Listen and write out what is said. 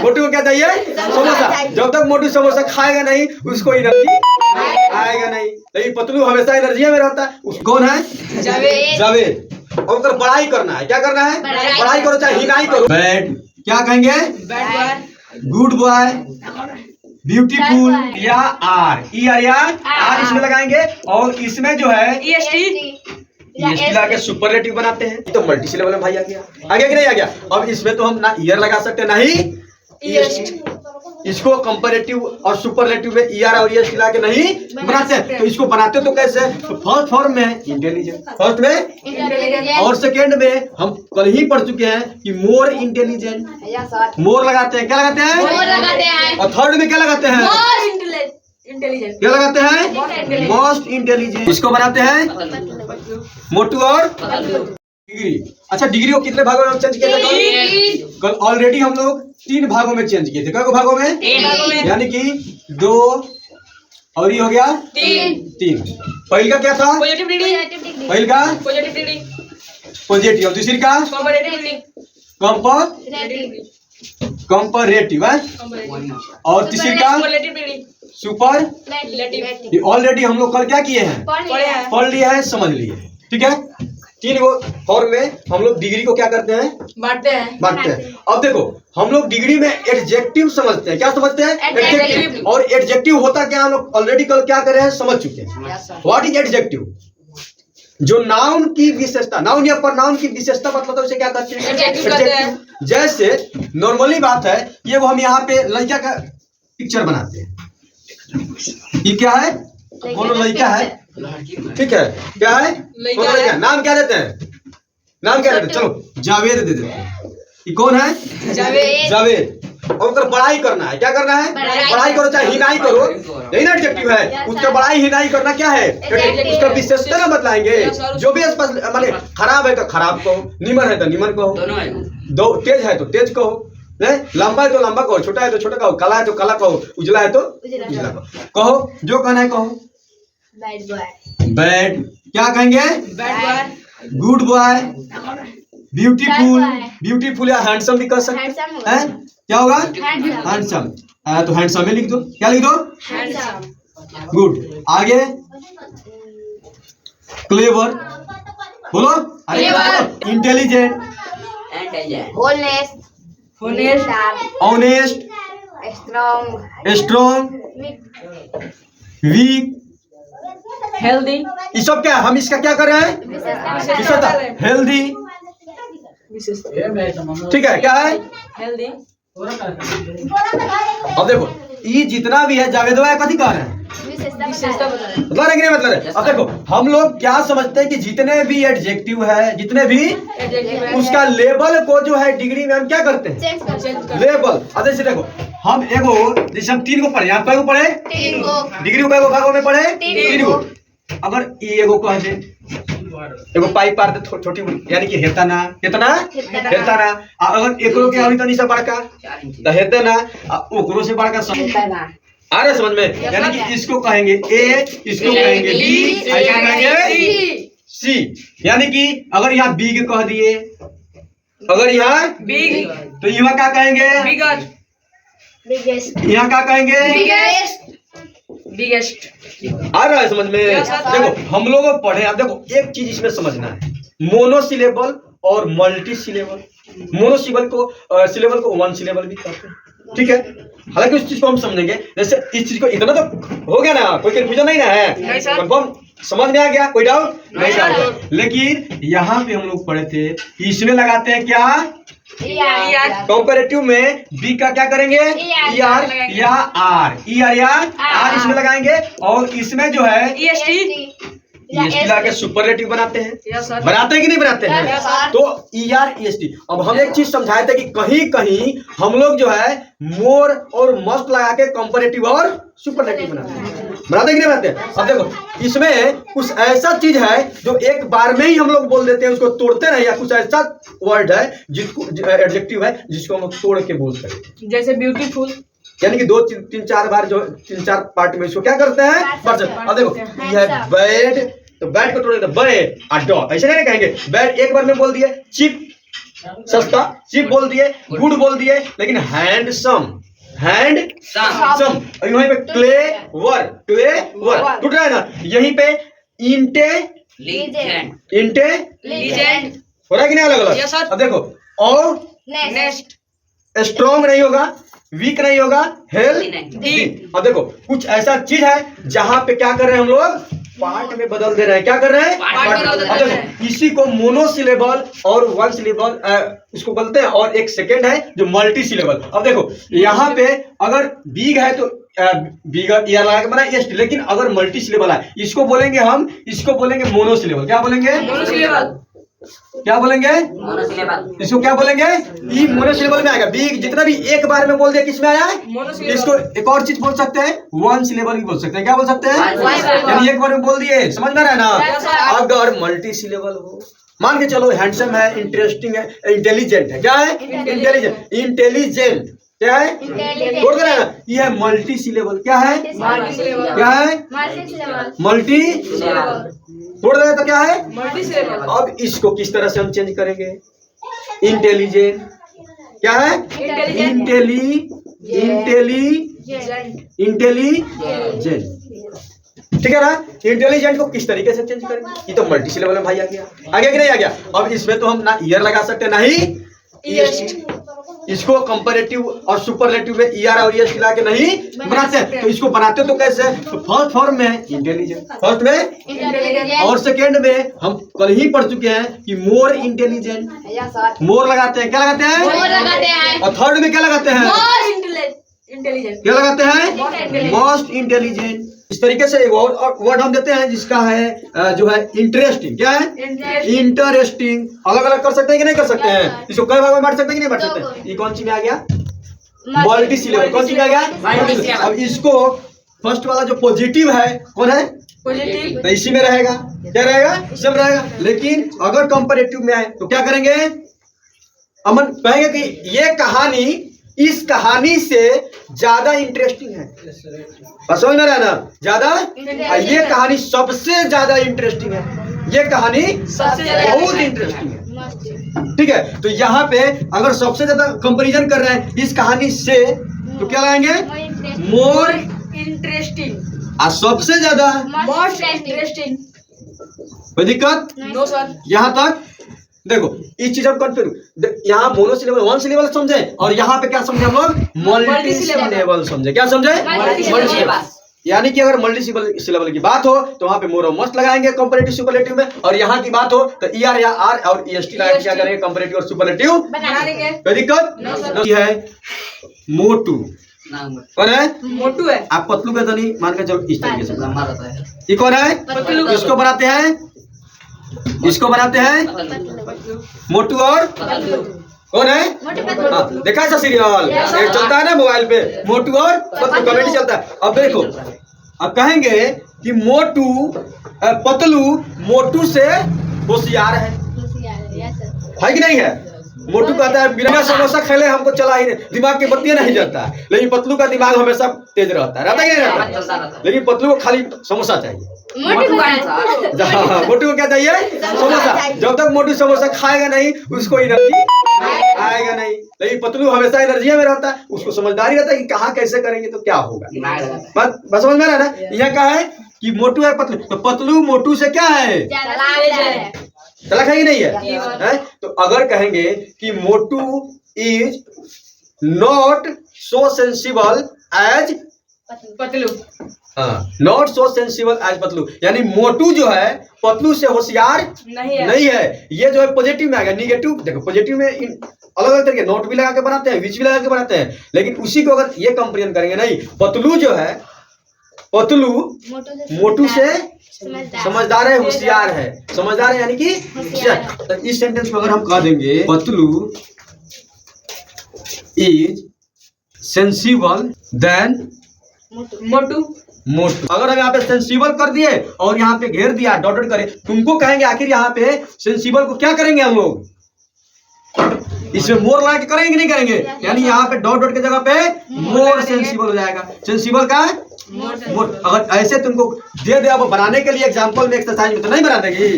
मोटू को क्या चाहिए? समोसा। जब तक मोटू समोसा खाएगा नहीं उसको एनर्जी आएगा नहीं। लेकिन पतलू हमेशा एनर्जी में रहता है। कौन है? जावेद। और उधर बड़ाई करना है। क्या करना है? बड़ाई करो चाहे हिनाई करो। बैड क्या कहेंगे? गुड बॉय, ब्यूटीफुल या आर ई आर या आर इसमें लगाएंगे। और इसमें जो है EST लगा के सुपरलेटिव बनाते हैं। तो मल्टी सिलेबल में भाई आ गया कि नहीं आ गया? अब इसमें तो हम ना ईयर लगा सकते ना ही EST। इसको कंपैरेटिव और सुपरलेटिव में ER और EST लगा के नहीं बनाते हैं। तो इसको बनाते तो कैसे? तो फर्स्ट फॉर्म में इंटेलिजेंट, फर्स्ट में, और सेकेंड में हम कल ही पढ़ चुके हैं कि मोर इंटेलिजेंट। मोर लगाते हैं। क्या लगाते हैं? और थर्ड में क्या लगाते हैं? क्या लगाते हैं? Most intelligent. इसको बनाते हैं मोटू और डिग्री। अच्छा, डिग्री को कितने भागों में चेंज किया था? कल ऑलरेडी हम लोग 3 भागों में चेंज किए थे। कितने भागों में? यानी कि 2 और ये हो गया 3। पहले का क्या था? पहले का पॉजिटिव और दूसरी का कंपैरेटिव है, और तीसरी का सुपर। ऑलरेडी हम लोग कल क्या किए हैं? पढ़ लिया है, समझ लिए। ठीक है, 3 फॉर्म में हम लोग डिग्री को क्या करते हैं? बांटते हैं। अब देखो, हम लोग डिग्री में एडजेक्टिव समझते हैं। क्या समझते हैं? एडजेक्टिव। और एडजेक्टिव होता क्या? हम लोग ऑलरेडी कल क्या कर रहे हैं? समझ चुके हैं। What is adjective? जो नाउन की विशेषता, नाउन या प्रनाउन की विशेषता मतलब उसे क्या कहते हैं? एडजेक्टिव। जैसे नॉर्मली बात है, ये वो हम यहाँ पे लड़का का पिक्चर बनाते हैं। ये क्या है? बोलो, लड़का है। ठीक है, क्या है? लड़का। नाम क्या देते हैं? नाम क्या देते हैं? चलो जावेद दे देते हैं। ये कौन है? जावेद। और उधर बड़ाई करना है। क्या करना है? बड़ाई करो चाहे हिनाई करो। यही ना एडजेक्टिव है। उसका बड़ाई हिनाई करना क्या है? उसका विशेषता ना बतलाएंगे। जो भी माने खराब है तो खराब कहो, निमन है तो निमन कहो, तेज है तो तेज कहो, लंबा है तो लंबा कहो, छोटा है तो छोटा कहो, काला है तो काला कहो, उजला है तो उजला कहो। जो कहना है कहो। बैड क्या कहेंगे? गुड बॉय, ब्यूटीफुल या हैंडसम भी कर सकते हैं। क्या होगा? हैंडसम। तो हैंडसम में लिख दो। क्या लिख दो? गुड। आगे क्लेवर। बोलो, अरे intelligent, honest, strong, weak, healthy. ये सब क्या? हम इसका क्या कर रहे हैं? हेल्दी। ठीक है, क्या है? हेल्दी। अब देखो, ये जितना भी है जावेदवा कथी कह रहे हैं? मतलब अब देखो, हम लोग क्या समझते हैं कि जितने भी एडजेक्टिव है, जितने भी उसका लेवल को जो है डिग्री में हम क्या करते हैं? लेवल। अब जैसे देखो, हम जैसे हम 3 को पढ़े, यहाँ को पढ़े डिग्री को भागों में पढ़े 3 को। अगर ये कह दे, एगो पाइप पार दे छोटी, यानी कि हेता ना। अगर एकरो के अभी तो निशा बड़का तो हेते ना, ओकरो से बड़का आ रहा समझ में? यानी कि इसको कहेंगे ए, इसको कहेंगे बी, ऐसा कहेंगे सी। यानी कि अगर यहाँ बिग कह दिए, अगर यहाँ बिग, तो यहाँ क्या कहेंगे? यहाँ क्या कहेंगे? बिगेस्ट। आ रहा है समझ में? देखो, हम लोग पढ़े। अब देखो, एक चीज इसमें समझना है, मोनोसिलेबल और मल्टी सिलेबल। मोनोसिलेबल को 1 सिलेबल भी कहते हैं। ठीक है, हालांकि उस चीज को हम समझेंगे। जैसे इस चीज को इतना तो हो गया ना, कोई कंफ्यूजन नहीं ना है? कंफर्म समझ में आ गया? कोई डाउट नहीं? लेकिन यहाँ पे हम लोग पढ़े थे, इसमें लगाते हैं क्या? कंपैरेटिव में बी का क्या करेंगे? ER या R। ER या R इसमें लगाएंगे। और इसमें जो है EST लगा के सुपरलेटिव बनाते हैं। बनाते हैं कि नहीं बनाते हैं? तो ER EST। अब हम एक चीज समझाए थे कि कहीं कहीं हम लोग जो है मोर और मस्ट लगा के कंपैरेटिव और सुपरलेटिव बनाते हैं। बनाते कि नहीं बनाते? अब देखो, इसमें कुछ ऐसा चीज है जो एक बार में ही हम लोग बोल देते हैं, उसको तोड़ते नहीं। या कुछ ऐसा वर्ड है जिसको एडजेक्टिव है जिसको हम लोग तोड़ के बोल सकते हैं। जैसे ब्यूटीफुल, यानी कि 2 3 4 बार, जो 3 4 पार्ट में इसको क्या करते हैं? अब देखो, ये है बैड, तो बैड को तोड़े तो बैड, ऐसे नहीं कहेंगे। बैड एक बार में बोल दिए। चिप सस्ता, चीप बोल दिए, गुड बोल दिए, लेकिन हैंडसम वहीं पे क्लेवर टूट रहा है ना, यहीं पे इंटेलिजेंट हो रहा है कि नहीं अलग अलग। अब देखो, और स्ट्रॉन्ग नहीं होगा, वीक नहीं होगा, हेल्थी। अब देखो कुछ ऐसा चीज है जहां पे क्या कर रहे हैं हम लोग, पार्ट में बदल दे रहे हैं। क्या कर रहे हैं, पार्ट में। अब देखो इसी को मोनोसिलेबल और वन सिलेबल इसको बोलते हैं, और एक सेकेंड है जो मल्टी सिलेबल। अब देखो यहाँ पे अगर बिग है तो बिगर ईयर लगा के बना एस्ट, लेकिन अगर मल्टी सिलेबल है इसको बोलेंगे हम, इसको बोलेंगे मोनोसिलेबल। क्या बोलेंगे, मोनोसिलेबल। क्या बोलेंगे, इसको क्या बोलेंगे, ई मोनोसिलेबल में आएगा। बिग जितना भी एक बार में बोल दिया किस में आया है, इसको एक और चीज बोल सकते हैं, वन सिलेबल भी बोल सकते हैं। क्या बोल सकते हैं, यानी एक बार में बोल दिए, समझ में आ रहा है ना। अगर मल्टी सिलेबल हो, मान के चलो हैंडसम है, इंटरेस्टिंग है, इंटेलिजेंट है। क्या है, इंटेलिजेंट क्या है, बोल रहे हैं ना, ये है मल्टी सिलेबल। क्या है, क्या है, मल्टी बोल रहे हैं तो क्या है, मल्टी सिलेबल। अब इसको किस तरह से हम चेंज करेंगे, इंटेलिजेंट क्या है, इंटेलिजेंट ठीक है ना। इंटेलिजेंट को किस तरीके से चेंज करेंगे, ये तो मल्टी सिलेबल में भाई आ गया कि नहीं आ गया। अब इसमें तो हम ना ईयर लगा सकते ना ही ईएसटी, इसको कंपैरेटिव और सुपरलेटिव में ईआर और ईएस मिला के नहीं बनाते हैं। तो इसको बनाते तो कैसे, तो फर्स्ट फॉर्म में इंटेलिजेंट, फर्स्ट में, और सेकेंड में हम कल ही पढ़ चुके हैं कि मोर इंटेलिजेंट, मोर लगाते हैं। क्या लगाते हैं, और थर्ड में क्या लगाते हैं, क्या लगाते हैं, मोस्ट इंटेलिजेंट। इस तरीके से एक और वर्ड हम देते हैं जिसका है जो है इंटरेस्टिंग। क्या है, इंटरेस्टिंग। अलग अलग कर सकते हैं कि नहीं कर सकते हैं, इसको कई भाग में बांट सकते हैं कि नहीं बांट सकते। ये कौन सी में आ गया, मल्टी सिलेबल। कौन सी में आ गया, अब इसको फर्स्ट वाला जो पॉजिटिव है कौन है, पॉजिटिव, तो इसी में रहेगा। क्या रहेगा, सब रहेगा। लेकिन अगर कंपैरेटिव में आए तो क्या करेंगे, अमन कहेंगे कि ये कहानी इस कहानी से ज्यादा इंटरेस्टिंग है। बस समझ में रहा ना, ज्यादा, ये कहानी सबसे ज्यादा इंटरेस्टिंग है, ये कहानी बहुत इंटरेस्टिंग है। ठीक है, तो यहाँ पे अगर सबसे ज्यादा कंपैरिजन कर रहे हैं इस कहानी से तो क्या लाएंगे, मोर इंटरेस्टिंग, और सबसे ज्यादा मोस्ट इंटरेस्टिंग। कोई दिक्कत, नो सर। यहाँ तक देखो इस चीज को यहाँ मोनो सिलेबल वन सिलेबल समझे, और यहाँ पे क्या समझे हम लोग, मल्टी सिलेबल समझे। क्या समझे, मल्टी सिलेबल। यानी कि अगर मल्टी सिलेबल की बात हो तो वहाँ पे मोर और मस्ट लगाएंगे कंपैरेटिव सुपरलेटिव में, और यहाँ की बात हो तो ईआर या आर और ईएसटी लगा के क्या करेंगे, कंपैरेटिव और सुपरलेटिव बना देंगे। कोई दिक्कत है। मोटू कौन है, मोटू है। आप पतलू के तो नहीं मान के चलो, इस तरीके से ये कौन है, इसको बनाते हैं, इसको बनाते हैं मोटू और कौन है, देखा ऐसा सीरियल एक चलता है ना मोबाइल पे, मोटू और पतलू कॉमेडी चलता है। अब देखो, अब कहेंगे कि मोटू पतलू मोटू से होशियार है कि नहीं है। मोटू कहता है बिना समोसा खेले हमको चला ही नहीं, दिमाग की बत्तियां नहीं जलता है, लेकिन पतलू का दिमाग हमेशा तेज रहता है कि नहीं रहता, लेकिन पतलू को खाली समोसा चाहिए। मोटू को क्या चाहिए, समोसा। जब तक मोटू समोसा खाएगा नहीं उसको एनर्जी आएगा नहीं, लेकिन पतलू हमेशा एनर्जी में रहता है, उसको समझदारी रहता है कि कहाँ कैसे करेंगे तो क्या होगा। बस समझ में आ रहा है ना। यहाँ क्या है कि मोटू है पतलू, तो पतलू मोटू से क्या है, चला ही नहीं है। तो अगर कहेंगे कि Motu is not so sensible as Patlu, not so sensible as Patlu, यानी मोटू जो है पतलू से होशियार नहीं है। ये जो है पॉजिटिव में आ गया। निगेटिव देखो, पॉजिटिव में अलग अलग तरीके नोट भी लगा के बनाते हैं, विच भी लगा के बनाते हैं, लेकिन उसी को अगर ये कंपेरिजन करेंगे, नहीं पतलू जो है, पतलू मोटू से समझदार है, होशियार है। समझदार है यानी कि तो इस सेंटेंस में अगर हम कह देंगे पतलू इज सेंसिबल देन मोटू, अगर हम यहाँ पे सेंसिबल कर दिए और यहाँ पे घेर दिया डॉट डॉट करे, तुमको कहेंगे आखिर यहाँ पे सेंसिबल को क्या करेंगे हम लोग, इसमें मोर लगा के करेंगे नहीं करेंगे, यानी यहाँ पे डॉट डॉट की जगह पे मोर सेंसिबल हो जाएगा। सेंसिबल का मोर। अगर ऐसे तुमको दे दे अब बनाने के लिए एग्जाम्पल में एक्सरसाइज में तो नहीं बना देगी।